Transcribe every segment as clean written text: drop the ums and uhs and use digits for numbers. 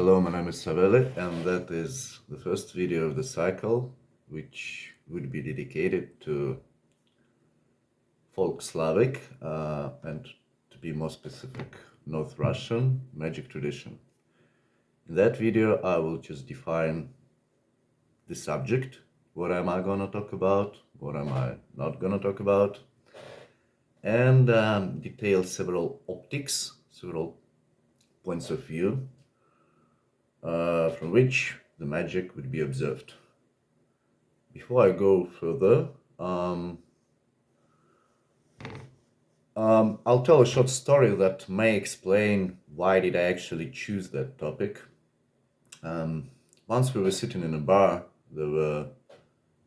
Hello, my name is Saveli, and that is the first video of the cycle, which would be dedicated to folk Slavic and, to be more specific, North Russian magic tradition. In that video, I will just define the subject, what am I gonna talk about, what am I not gonna talk about, and detail several optics, several points of view from which the magic would be observed. Before I go further, I'll tell a short story that may explain why did I actually choose that topic. Once we were sitting in a bar, there were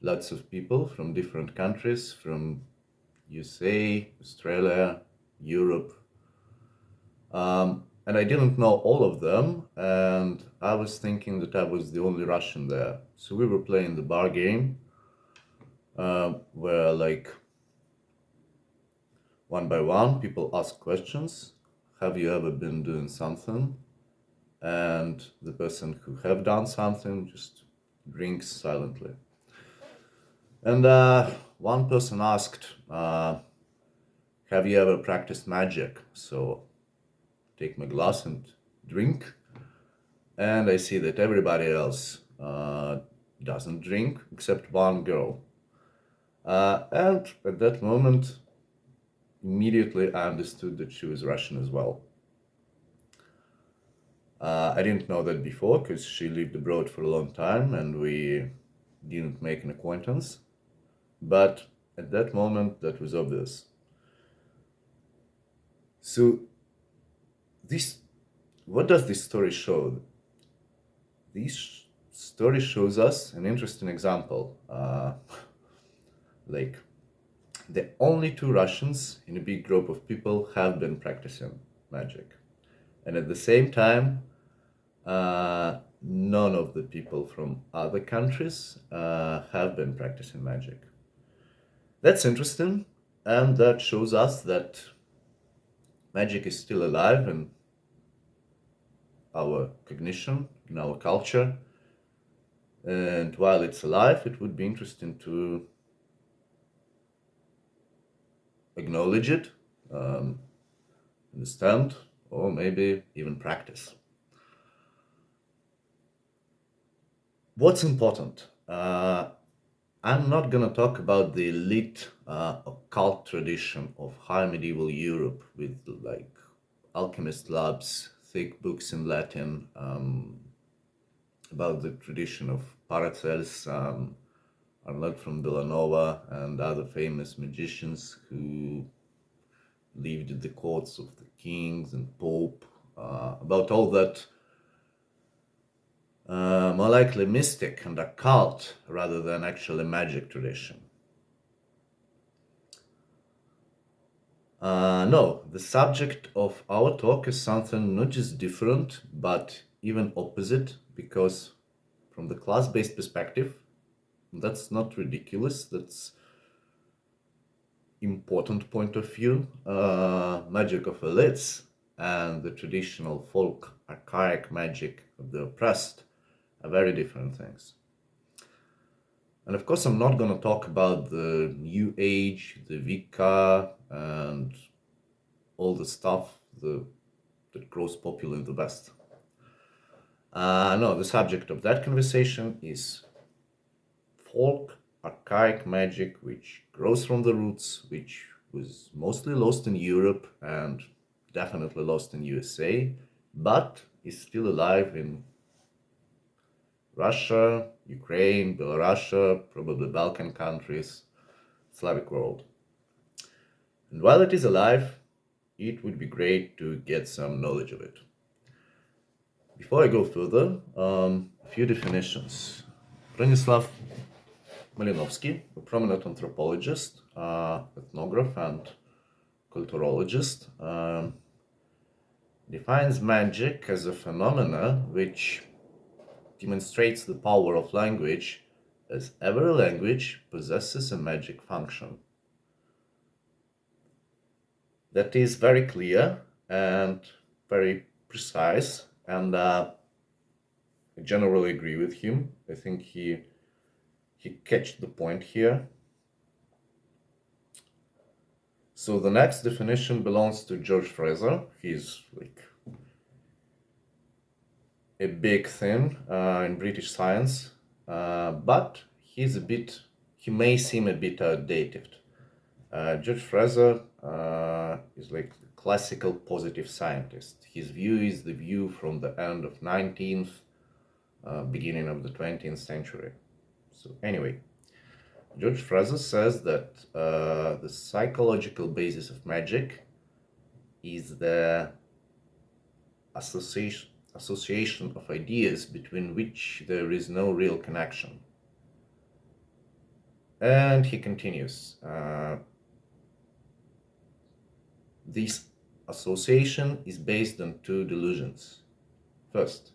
lots of people from different countries, from USA, Australia, Europe, and I didn't know all of them, and I was thinking that I was the only Russian there. So we were playing the bar game, where like one by one people ask questions. Have you ever been doing something? And the person who have done something just drinks silently. And one person asked, have you ever practiced magic? So take my glass and drink. And I see that everybody else doesn't drink except one girl. And at that moment, immediately I understood that she was Russian as well. I didn't know that before because she lived abroad for a long time and we didn't make an acquaintance. But at that moment, that was obvious. So what does this story show? This story shows us an interesting example. Like, the only two Russians in a big group of people have been practicing magic. And at the same time, none of the people from other countries have been practicing magic. That's interesting, and that shows us that magic is still alive in our cognition, in our culture. And while it's alive, it would be interesting to acknowledge it, understand, or maybe even practice. What's important? I'm not going to talk about the elite occult tradition of high medieval Europe with like alchemist labs, thick books in Latin, about the tradition of Paracels, Arnold from Villanova, and other famous magicians who lived at the courts of the kings and pope, about all that more likely mystic and occult rather than actually magic tradition. No, the subject of our talk is something not just different, but even opposite, because from the class-based perspective, that's not ridiculous, that's important point of view. Magic of elites and the traditional folk archaic magic of the oppressed are very different things. And of course, I'm not going to talk about the New Age, the Wicca, and all the stuff that grows popular in the West. No, the subject of that conversation is folk archaic magic, which grows from the roots, which was mostly lost in Europe and definitely lost in USA, but is still alive in Russia, Ukraine, Belarus, probably Balkan countries, Slavic world. And while it is alive, it would be great to get some knowledge of it. Before I go further, a few definitions. Bronislav Malinovsky, a prominent anthropologist, ethnographer, and culturologist, defines magic as a phenomena which demonstrates the power of language, as every language possesses a magic function. That is very clear and very precise, and I generally agree with him. I think he catched the point here. So the next definition belongs to George Fraser. He's like a big thing in British science, but he may seem a bit outdated. George Fraser is like the classical positive scientist. His view is the view from the end of 19th, beginning of the 20th century. So anyway, George Fraser says that the psychological basis of magic is the association of ideas between which there is no real connection. And he continues, this association is based on two delusions. First,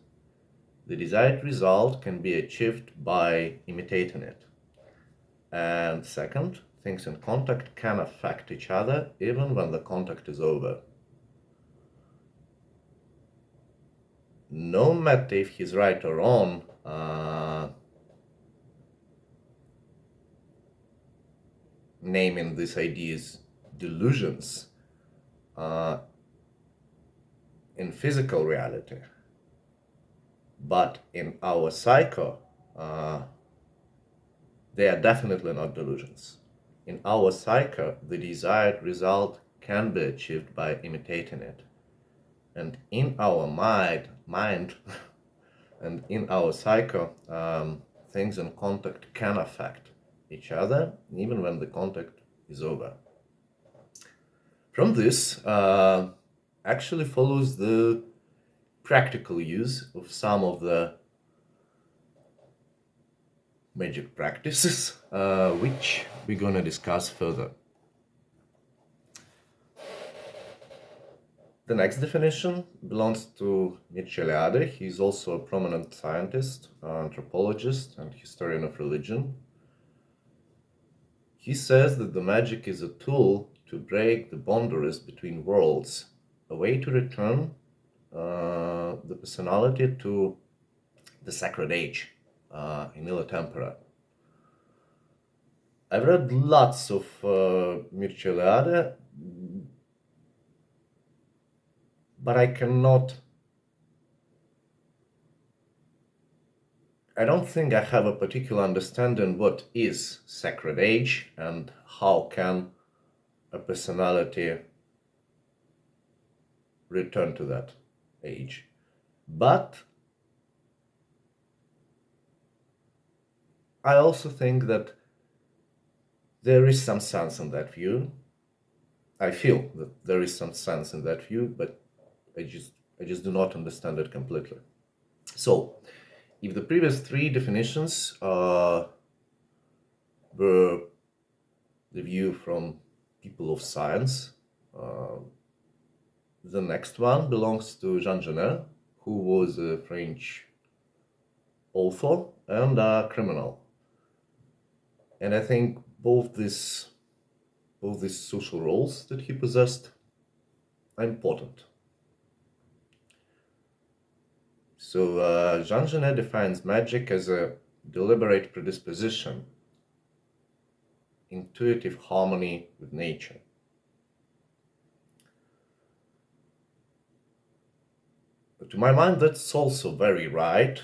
the desired result can be achieved by imitating it. And second, things in contact can affect each other even when the contact is over. No matter if he's right or wrong, naming these ideas delusions in physical reality, but in our psyche, they are definitely not delusions. In our psyche, the desired result can be achieved by imitating it. And in our mind and in our psyche, things in contact can affect each other, even when the contact is over. From this actually follows the practical use of some of the magic practices, which we're going to discuss further. The next definition belongs to Mircea Eliade. He's also a prominent scientist, anthropologist, and historian of religion. He says that the magic is a tool to break the boundaries between worlds, a way to return the personality to the sacred age in Illa Tempora. I've read lots of Mircea Eliade, but I don't think I have a particular understanding what is sacred age and how can a personality return to that age. But I also think that there is some sense in that view. I feel that there is some sense in that view, but I just do not understand it completely. So, if the previous three definitions were the view from people of science, the next one belongs to Jean Genet, who was a French author and a criminal. And I think both these social roles that he possessed are important. So Jean Genet defines magic as a deliberate predisposition, intuitive harmony with nature. But to my mind, that's also very right,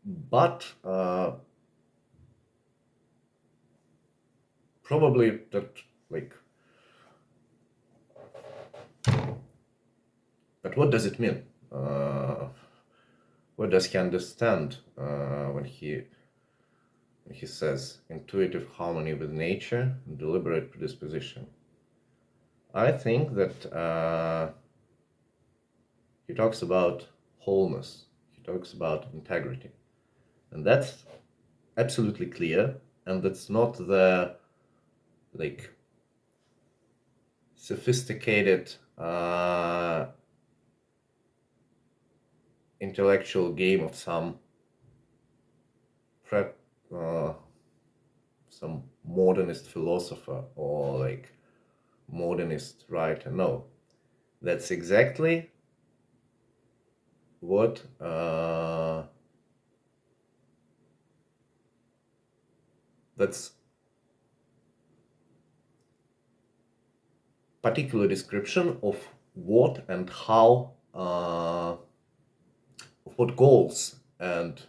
but probably that, but what does it mean? What does he understand when he says intuitive harmony with nature and deliberate predisposition? I think that he talks about wholeness, he talks about integrity, and that's absolutely clear, and that's not the sophisticated intellectual game of some modernist philosopher or modernist writer. No, that's exactly what that's particular description of what and how, of what goals and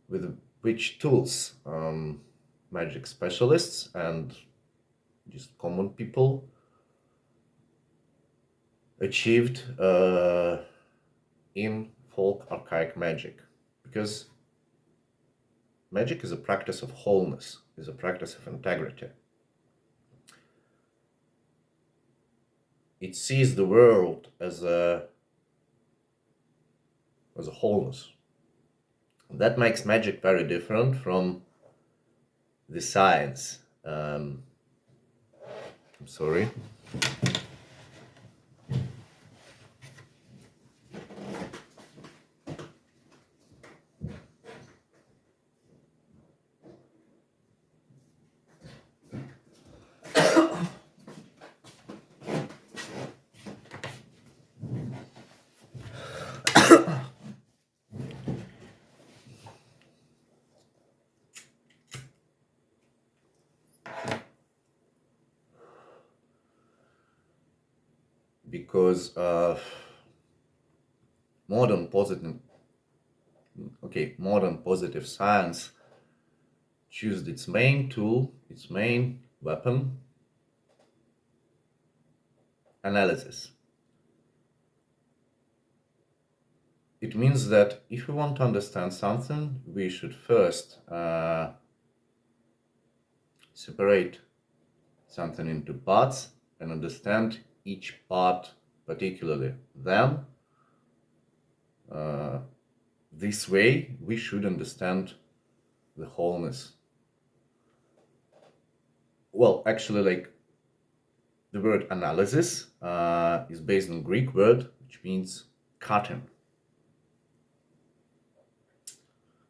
with which tools magic specialists and just common people achieved in folk archaic magic. Because magic is a practice of wholeness, is a practice of integrity. It sees the world as a wholeness. That makes magic very different from the science. I'm sorry. Because modern positive science choose its main tool, its main weapon, analysis. It means that if we want to understand something, we should first separate something into parts and understand each part particularly. Then, this way, we should understand the wholeness. Well, actually, like the word analysis is based on Greek word, which means cutting.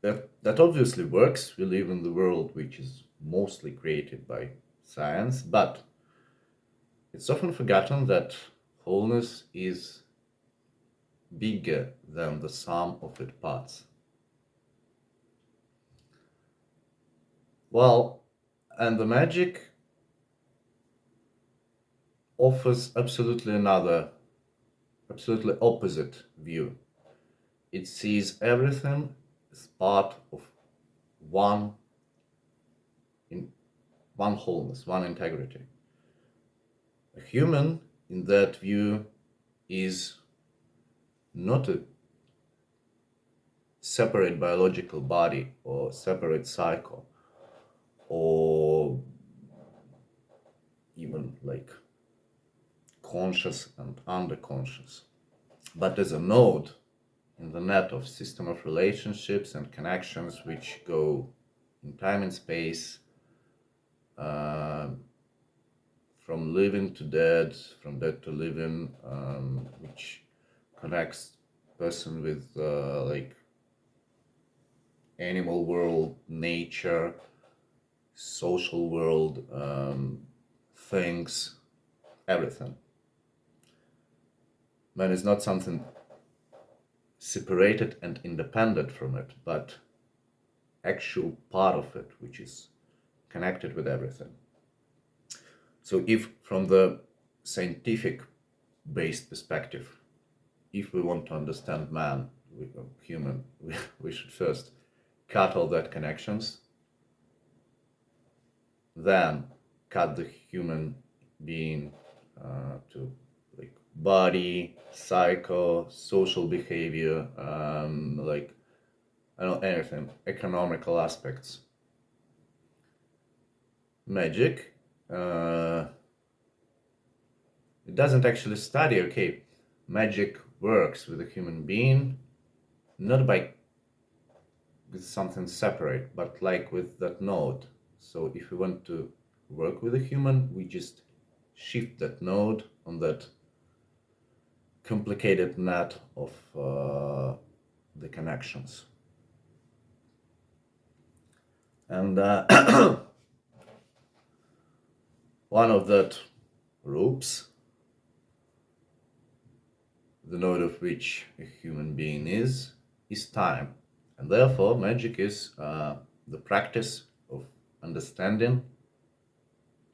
That obviously works. We live in the world which is mostly created by science, but it's often forgotten that wholeness is bigger than the sum of its parts. Well, and the magic offers absolutely opposite view. It sees everything as part of one wholeness, one integrity. A human, in that view, is not a separate biological body or separate cycle or even like conscious and underconscious, but as a node in the net of system of relationships and connections which go in time and space, from living to dead, from dead to living, which connects person with like animal world, nature, social world, things, everything. Man is not something separated and independent from it, but actual part of it, which is connected with everything. So if from the scientific based perspective, if we want to understand man, human, we should first cut all that connections, then cut the human being to like body, psycho, social behavior, like I don't know, anything, economical aspects. Magic, it doesn't actually study, okay, magic works with a human being, not by with something separate, but like with that node. So if we want to work with a human, we just shift that node on that complicated net of the connections. And one of that ropes the node of which a human being is time. And therefore, magic is the practice of understanding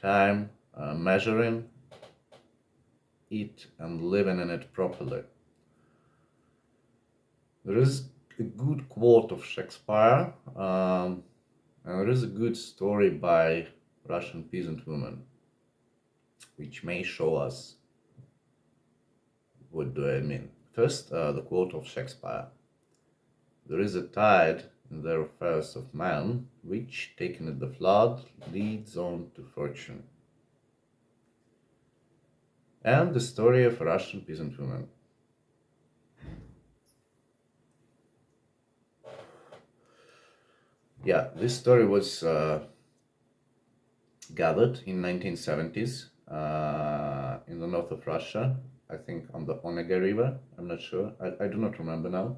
time, measuring it, and living in it properly. There is a good quote of Shakespeare, and there is a good story by Russian peasant woman, which may show us what do I mean. First, the quote of Shakespeare. There is a tide in the affairs of man, which, taken at the flood, leads on to fortune. And the story of a Russian peasant woman. Yeah, this story was gathered in 1970s in the north of Russia, I think on the Onega River. I'm not sure. I do not remember now.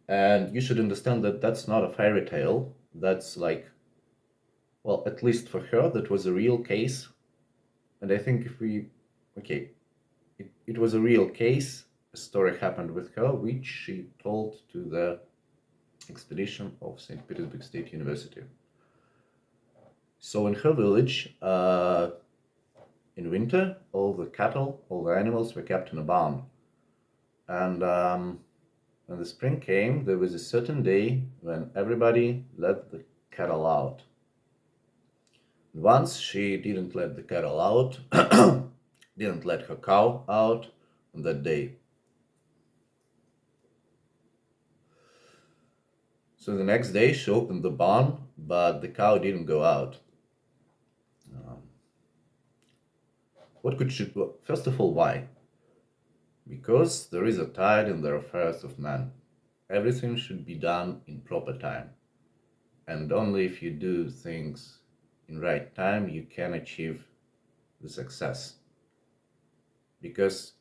And you should understand that that's not a fairy tale. That's like, well, at least for her, that was a real case. And I think it was a real case. A story happened with her, which she told to the expedition of St. Petersburg State University. So in her village, in winter, all the cattle, all the animals were kept in a barn. And when the spring came, there was a certain day when everybody let the cattle out. Once she didn't let the cattle out, didn't let her cow out on that day. So the next day she opened the barn, but the cow didn't go out. What could she do? First of all, why? Because there is a tide in the affairs of man. Everything should be done in proper time. And only if you do things in right time, you can achieve the success. Because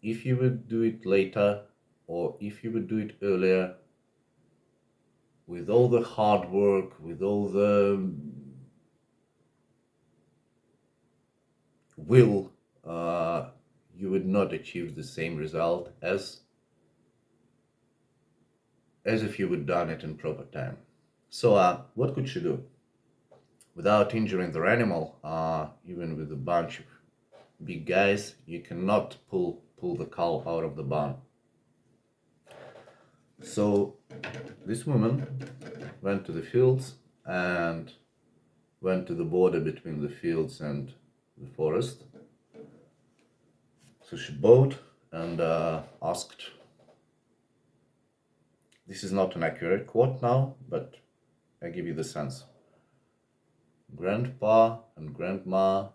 if you would do it later, or if you would do it earlier, with all the hard work, with all the will, you would not achieve the same result as if you would done it in proper time. So what could she do? Without injuring the animal, even with a bunch of big guys, you cannot pull the cow out of the barn. So this woman went to the fields and went to the border between the fields and the forest. So she bowed and asked. This is not an accurate quote now, but I give you the sense. Grandpa and grandma,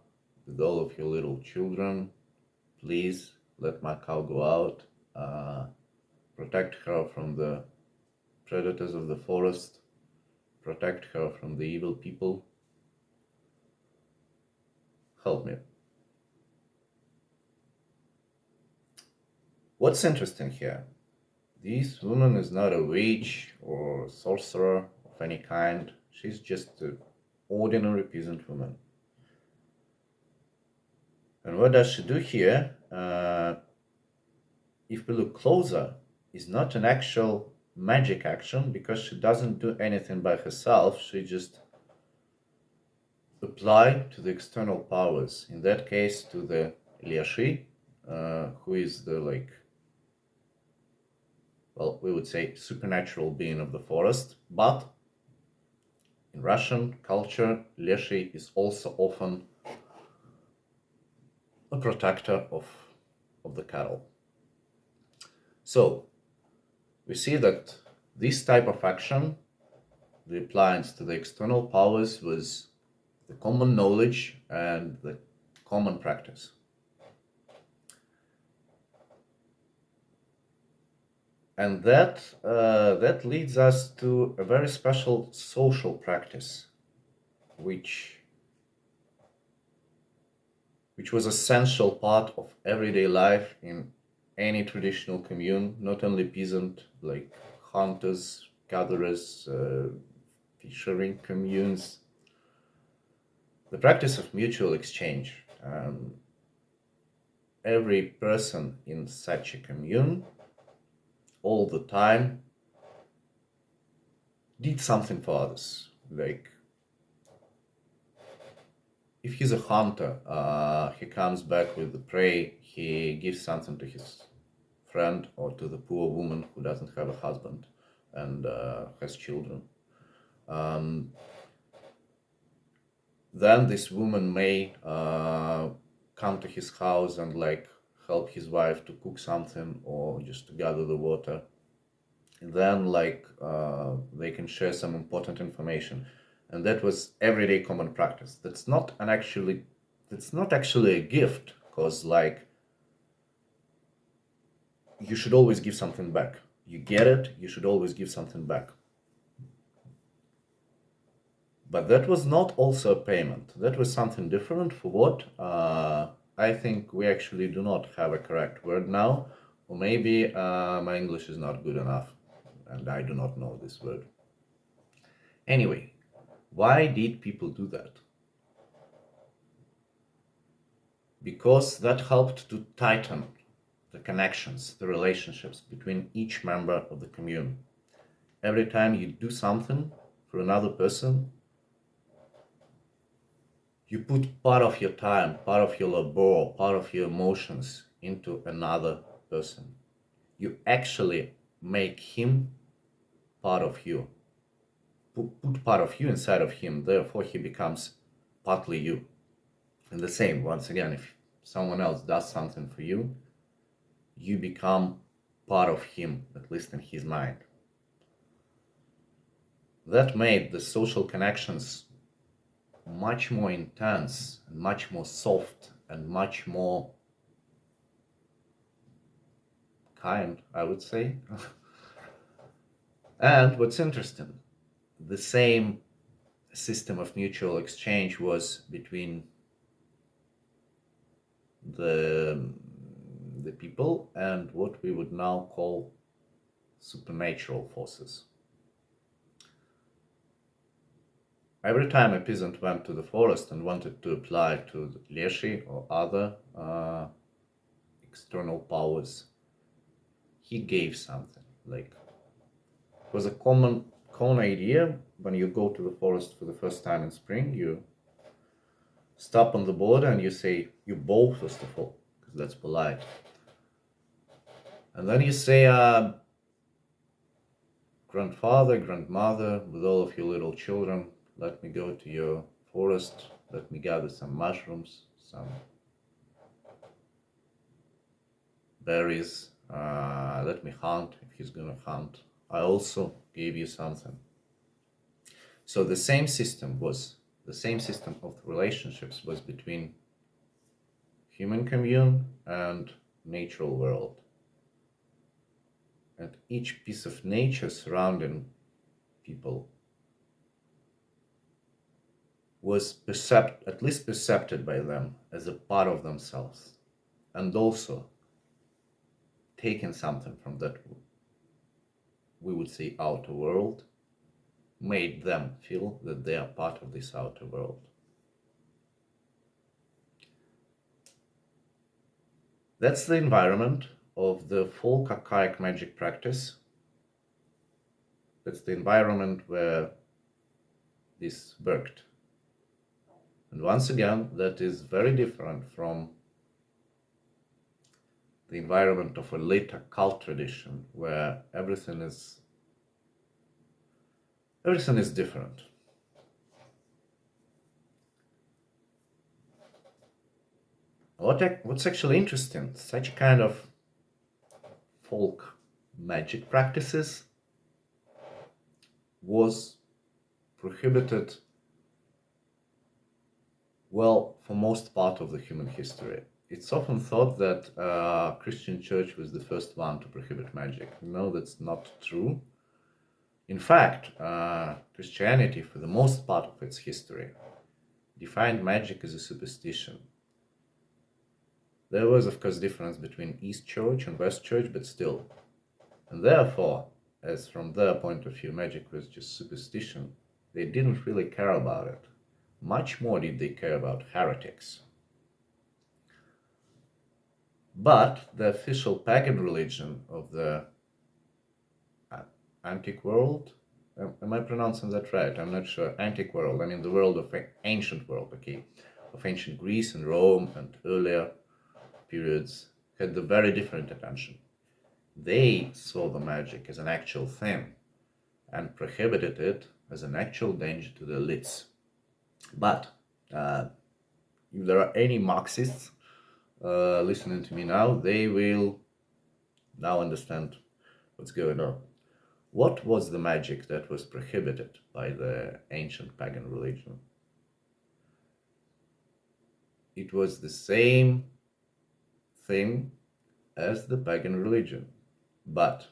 with all of your little children, please let my cow go out. Protect her from the predators of the forest. Protect her from the evil people. Help me. What's interesting here? This woman is not a witch or sorcerer of any kind. She's just an ordinary peasant woman. And what does she do here? If we look closer, is not an actual magic action, because she doesn't do anything by herself. She just apply to the external powers. In that case, to the Liashi, who is the we would say supernatural being of the forest. But in Russian culture, Leshy is also often a protector of the cattle. So we see that this type of action, the appliance to the external powers, was the common knowledge and the common practice. And that leads us to a very special social practice, which was essential part of everyday life in any traditional commune, not only peasant, like hunters, gatherers, fishing communes. The practice of mutual exchange. every person in such a commune all the time did something for others. Like, if he's a hunter, he comes back with the prey, he gives something to his friend or to the poor woman who doesn't have a husband and has children. Then this woman may come to his house and like help his wife to cook something or just to gather the water. And then like they can share some important information, and that was everyday common practice. That's not actually a gift, because like you should always give something back. You get it, you should always give something back. But that was not also a payment. That was something different for what? I think we actually do not have a correct word now, or maybe my English is not good enough and I do not know this word. Anyway, why did people do that? Because that helped to tighten the connections, the relationships between each member of the commune. Every time you do something for another person, you put part of your time, part of your labor, part of your emotions into another person. You actually make him part of you. Put part of you inside of him, therefore he becomes partly you. And the same, once again, if someone else does something for you, you become part of him, at least in his mind. That made the social connections much more intense and much more soft and much more kind, I would say. And what's interesting, the same system of mutual exchange was between the people and what we would now call supernatural forces. Every time a peasant went to the forest and wanted to apply to the Leshy or other external powers, he gave something. Like, it was a common idea when you go to the forest for the first time in spring. You stop on the border and you say, you bow first of all, because that's polite. And then you say, grandfather, grandmother, with all of your little children, let me go to your forest, let me gather some mushrooms, some berries, let me hunt if he's gonna hunt. I also gave you something. So the same system of relationships was between human commune and natural world. And each piece of nature surrounding people was at least perceived by them as a part of themselves, and also taking something from that, we would say, outer world, made them feel that they are part of this outer world. That's the environment of the folk archaic magic practice. That's the environment where this worked. And once again, that is very different from the environment of a late occult tradition, where everything is different. What's actually interesting, such kind of folk magic practices was prohibited, well, for most part of the human history. It's often thought that Christian church was the first one to prohibit magic. No, that's not true. In fact, Christianity, for the most part of its history, defined magic as a superstition. There was, of course, difference between East Church and West Church, but still. And therefore, as from their point of view, magic was just superstition, they didn't really care about it. Much more did they care about heretics. But the official pagan religion of the antique world, am I pronouncing that right? I'm not sure. Antique world, I mean the world of ancient world, okay, of ancient Greece and Rome and earlier periods, had a very different attention. They saw the magic as an actual thing and prohibited it as an actual danger to the elites. But if there are any Marxists listening to me now, they will now understand what's going on. What was the magic that was prohibited by the ancient pagan religion? It was the same thing as the pagan religion, but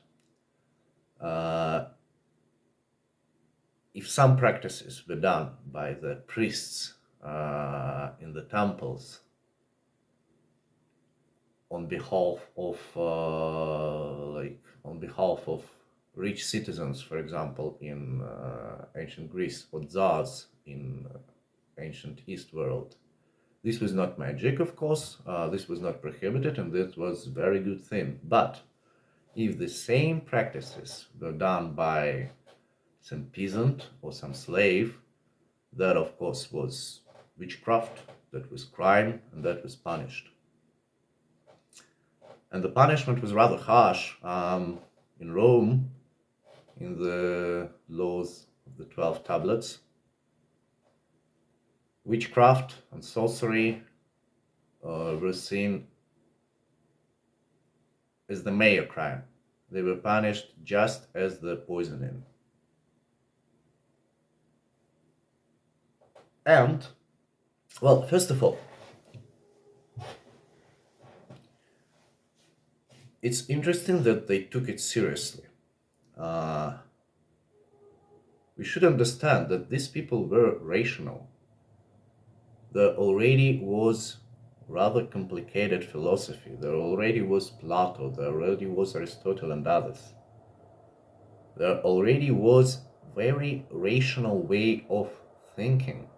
if some practices were done by the priests in the temples on behalf of rich citizens, for example, in ancient Greece, or tsars in ancient East world, this was not magic, of course. This was not prohibited, and this was a very good thing. But if the same practices were done by some peasant or some slave, that of course was witchcraft, that was crime, and that was punished. And the punishment was rather harsh. In Rome, in the laws of the 12 tablets, witchcraft and sorcery were seen as the major crime. They were punished just as the poisoning. And, well, first of all, it's interesting that they took it seriously. We should understand that these people were rational. There already was rather complicated philosophy. There already was Plato, there already was Aristotle and others. There already was very rational way of thinking.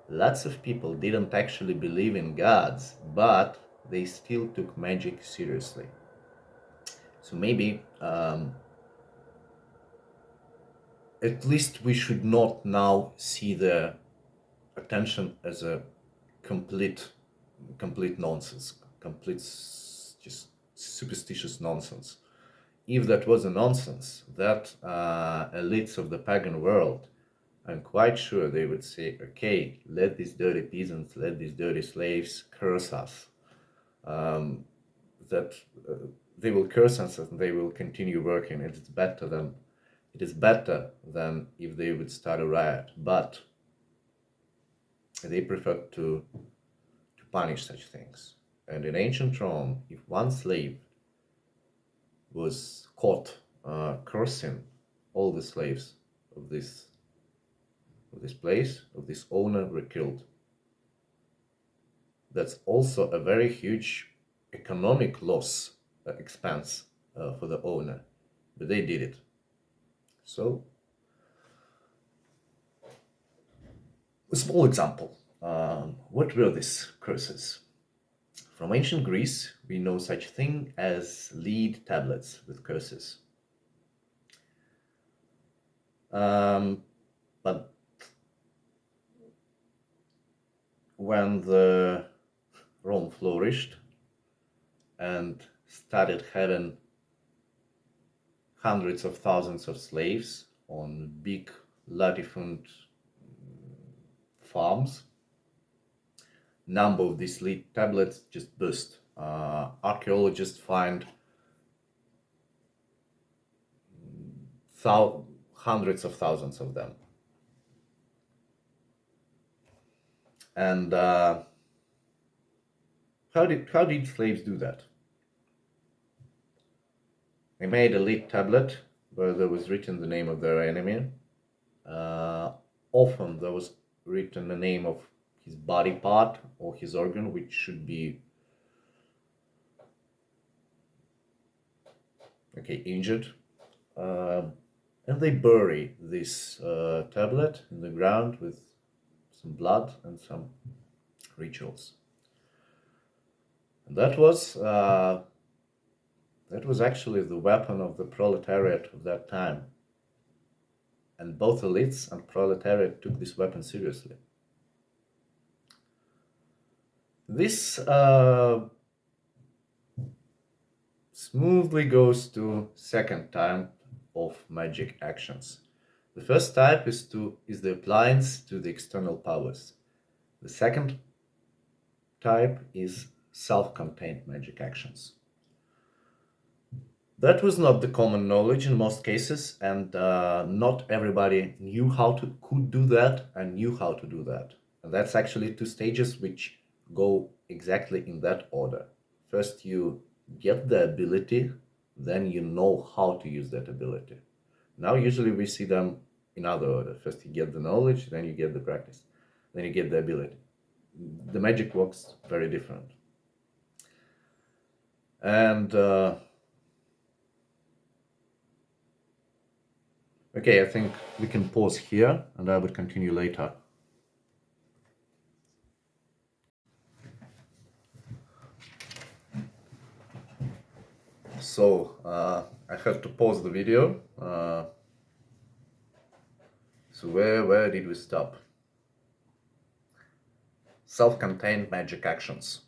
Lots of people didn't actually believe in gods, but they still took magic seriously. So maybe at least we should not now see the attention as a complete nonsense, complete just superstitious nonsense. If that was a nonsense, that elites of the pagan world, I'm quite sure they would say, okay, let these dirty peasants, let these dirty slaves curse us. That they will curse us and they will continue working. It is better than if they would start a riot. But they prefer to punish such things. And in ancient Rome, if one slave was caught cursing, all the slaves of this place, of this owner, were killed. That's also a very huge economic loss, expense for the owner, but they did it. So, a small example. What were these curses? From ancient Greece, we know such thing as lead tablets with curses. But when the Rome flourished and started having hundreds of thousands of slaves on big latifund farms, number of these lead tablets just burst. Archaeologists find hundreds of thousands of them. And how did slaves do that? They made a lead tablet where there was written the name of their enemy. Often there was written the name of his body part or his organ, which should be injured. And they bury this tablet in the ground with some blood and some rituals. And that was actually the weapon of the proletariat of that time. And both elites and proletariat took this weapon seriously. This smoothly goes to second type of magic actions. The first type is the appliance to the external powers. The second type is self-contained magic actions. That was not the common knowledge in most cases, and not everybody knew could do that and knew how to do that. And that's actually two stages which go exactly in that order. First, you get the ability, then you know how to use that ability. Now, usually we see them in other order. First, you get the knowledge, then you get the practice, then you get the ability. The magic works very different. And okay, I think we can pause here and I will continue later. So I have to pause the video. So where did we stop? Self-contained magic actions.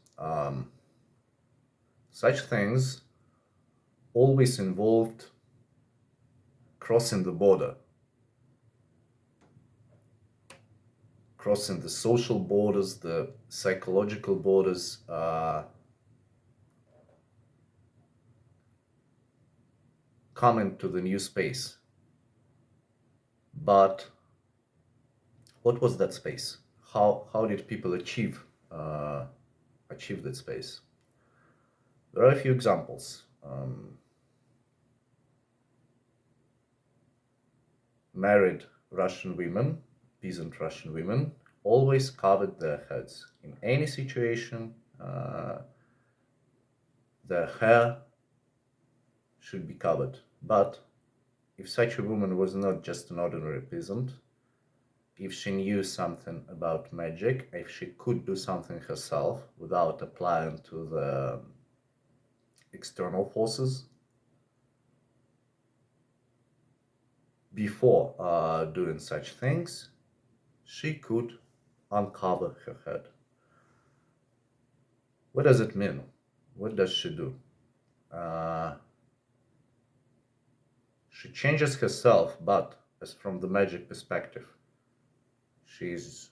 Such things always involved crossing the border, crossing the social borders, the psychological borders, coming to the new space. But what was that space? How did people achieve that space? There are a few examples. Married Russian women, peasant Russian women, always covered their heads. In any situation, their hair should be covered. But if such a woman was not just an ordinary peasant, if she knew something about magic, if she could do something herself without applying to the external forces, before doing such things, she could uncover her head. What does it mean? What does she do? She changes herself, but as from the magic perspective, she's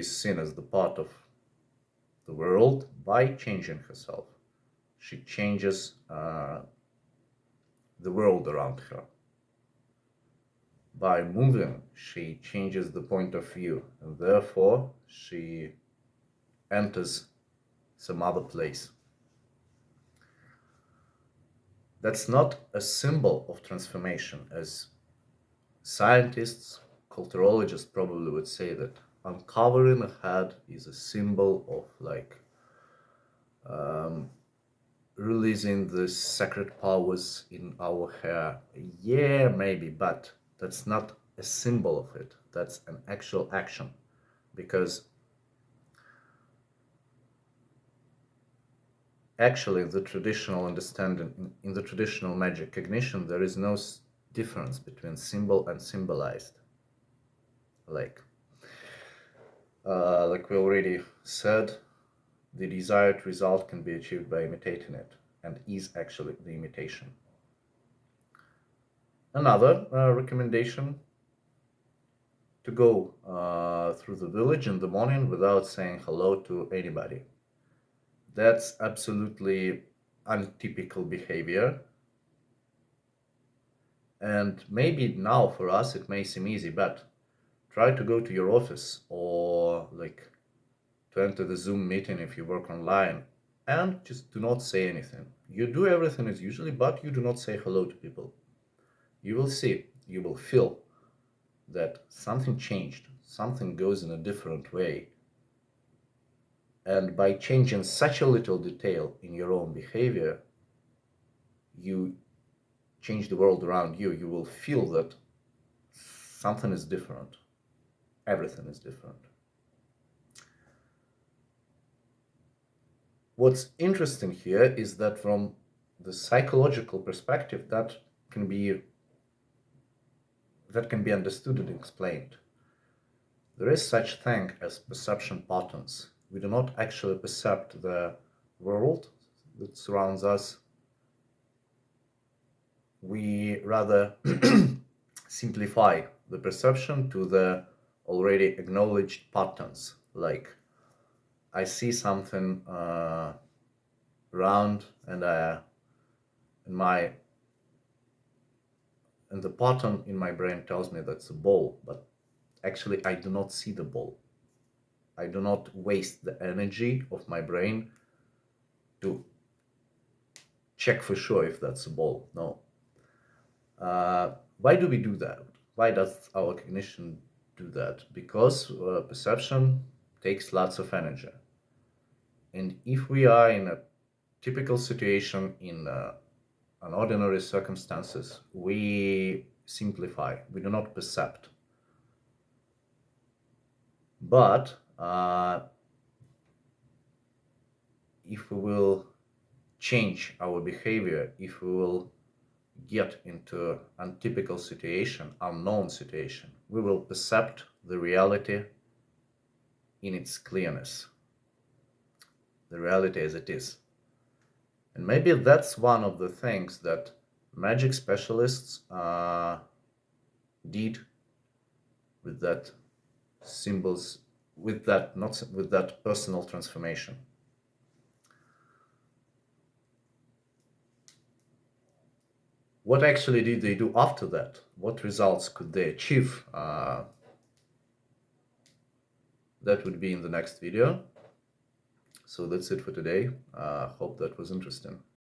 seen as the part of the world by changing herself. She changes the world around her. By moving, she changes the point of view, and therefore she enters some other place. That's not a symbol of transformation, as scientists, culturologists probably would say that uncovering a head is a symbol of releasing the sacred powers in our hair. Yeah, maybe, but that's not a symbol of it. That's an actual action. Because actually, the traditional understanding, in the traditional magic cognition, there is no difference between symbol and symbolized. Like we already said, the desired result can be achieved by imitating it, and is actually the imitation. Another recommendation: to go through the village in the morning without saying hello to anybody. That's absolutely untypical behavior. And maybe now for us it may seem easy, but try to go to your office or to enter the Zoom meeting if you work online, and just do not say anything. You do everything as usually, but you do not say hello to people. You will see, you will feel that something changed, something goes in a different way. And by changing such a little detail in your own behavior, you change the world around you. You will feel that something is different. Everything is different. What's interesting here is that from the psychological perspective, can be that can be understood and explained. There is such thing as perception patterns. We do not actually perceive the world that surrounds us. We rather simplify the perception to the already acknowledged patterns. Like I see something round, and my and the pattern in my brain tells me that's a ball, but actually I do not see the ball. I do not waste the energy of my brain to check for sure if that's a ball. No. Why do we do that? Why does our cognition do that? Because perception takes lots of energy. And if we are in a typical situation in an ordinary circumstances, we simplify, we do not percept. But if we will change our behavior, if we will get into untypical situation, unknown situation, we will percept the reality in its clearness, the reality as it is. And maybe that's one of the things that magic specialists did with that symbols, with that not with that personal transformation. What actually did they do after that? What results could they achieve? That would be in the next video. So that's it for today. Hope that was interesting.